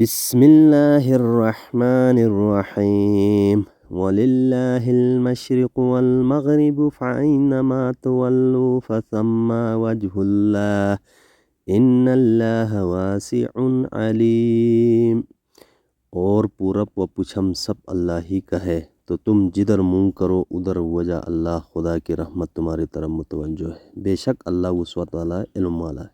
بسم الله الرحمن الرحيم ولله المشرق والمغرب فأينما تولوا فثم وجه الله إن الله واسع عليم۔ اور پورب و پچھم سب اللہ ہی کا ہے، تو تم جدھر منہ کرو ادھر وجہ اللہ خدا کی رحمت تمہاری طرف متوجہ ہے، بے شک اللہ وسعت والا ہے، علم والا ہے۔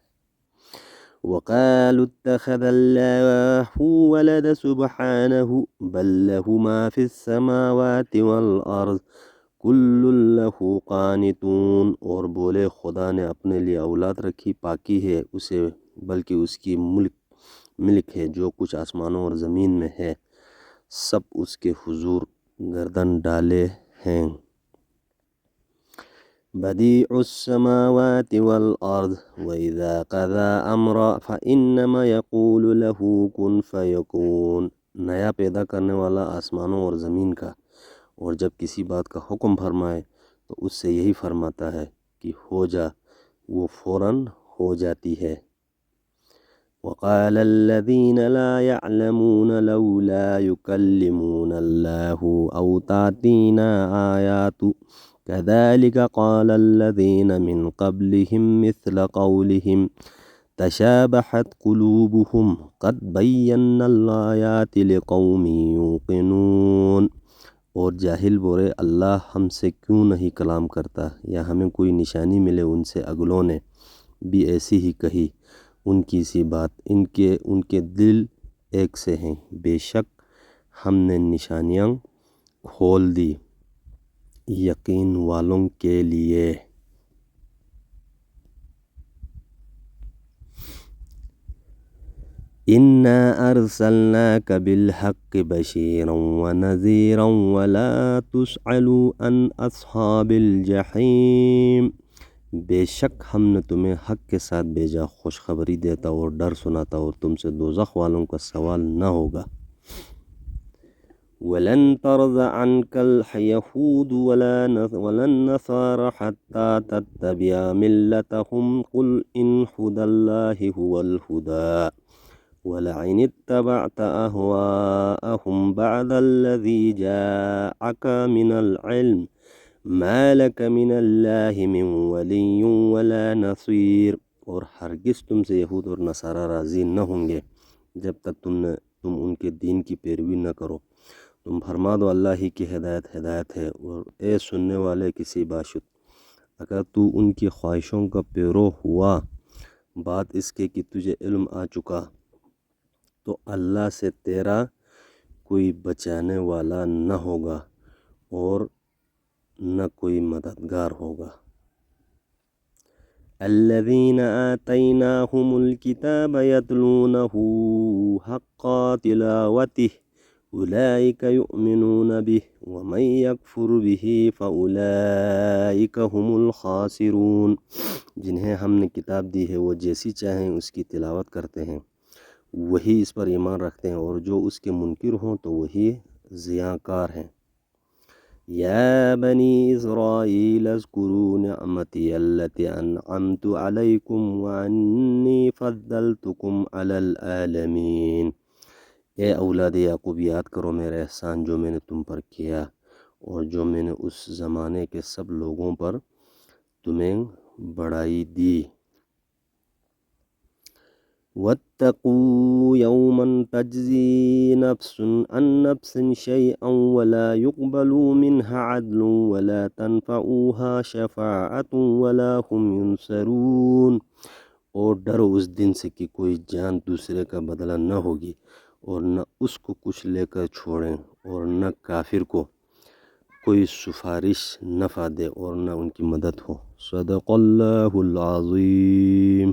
وقالوا اتخذ الله ولد سبحانه بل له ما في السماوات والأرض كل له قانتون، اور بولے خدا نے اپنے لیے اولاد رکھی، پاکی ہے اسے، بلکہ اس کی ملک ہے، جو کچھ آسمانوں اور زمین میں ہے سب اس کے حضور گردن ڈالے ہیں۔ بدیع السماوات والارض واذا قضى امرا فانما يقول له كن فيكون، نیا پیدا کرنے والا آسمانوں اور زمین کا، اور جب کسی بات کا حکم فرمائے تو اس سے یہی فرماتا ہے کہ ہو جا، وہ فوراً ہو جاتی ہے۔ وقال الذين لا يعلمون لولا يكلمون الله او تأتينا آيات كذلك قال الذين من قبلهم مثل قولهم تشابهت قلوبهم قد بينا الآيات لقوم يوقنون، اور جاہل بولے اللہ ہم سے کیوں نہیں کلام کرتا، یا ہمیں کوئی نشانی ملے ان سے اگلوں نے بھی ایسی ہی کہی، ان کی سی بات، ان کے دل ایک سے ہیں، بے شک ہم نے نشانیاں کھول دی یقین والوں کے لیے۔ اِنَّا أَرْسَلْنَاكَ بِالْحَقِّ بَشِيرًا وَنَذِيرًا وَلَا تُسْأَلُ عَنْ أَصْحَابِ الْجَحِيمِ، بے شک ہم نے تمہیں حق کے ساتھ بھیجا، خوشخبری دیتا اور ڈر سناتا، اور تم سے دوزخ والوں کا سوال نہ ہوگا۔ وَلَن تَرْضَ عَنْكَ الْيَهُودُ وَلَا النَّصَارَى حَتَّى تَتَّبِعَ مِلَّتَهُمْ قُلْ إِنْ هُدَى اللَّهِ هُوَ الْهُدَى وَلَئِنِ اتَّبَعْتَ أَهْوَاءَهُمْ بَعْدَ الَّذِي جَاءَكَ مِنَ الْعِلْمِ مَا لَكَ مِنَ اللَّهِ مِنْ وَلِيٍّ وَلَا نَصِيرٍ، اور ہرگز تم سے یہود اور نصارہ راضی نہ ہوں گے جب تک تم ان کے دین کی پیروی نہ کرو۔ تم فرما دو اللہ ہی کی ہدایت ہے، اور اے سننے والے کسی باشد، اگر تو ان کی خواہشوں کا پیرو ہوا بات اس کے کہ تجھے علم آ چکا، تو اللہ سے تیرا کوئی بچانے والا نہ ہوگا اور نہ کوئی مددگار ہوگا۔ الذین آتیناہم الکتاب یتلونہ حق تلاوتہ اولئک یؤمنون بہ ومن یکفر بہ فاولئک هم الخاسرون، جنہیں ہم نے کتاب دی ہے وہ جیسی چاہیں اس کی تلاوت کرتے ہیں، وہی اس پر ایمان رکھتے ہیں، اور جو اس کے منکر ہوں تو وہی ضیاء کار ہیں۔ یا بنی اسرائیل اذکروا نعمتی التی انعمت علیکم وانی فضلتکم علی العالمین، اے اولاد یعقوب یاد کرو میرا احسان جو میں نے تم پر کیا، اور جو میں نے اس زمانے کے سب لوگوں پر تمہیں بڑائی دی۔ وَاتَّقُوا يَوْمًا تَجْزِي نَفْسٌ عَنْ نَفْسٍ شَيْئًا وَلَا يُقْبَلُ مِنْهَا عَدْلٌ وَلَا تَنْفَعُهَا شَفَاعَةٌ وَلَا هُمْ يُنْصَرُونَ، اور ڈرو اس دن سے کہ کوئی جان دوسرے کا بدلہ نہ ہوگی، اور نہ اس کو کچھ لے کر چھوڑیں، اور نہ کافر کو کوئی سفارش نفع دے، اور نہ ان کی مدد ہو۔ صدق اللہ العظیم۔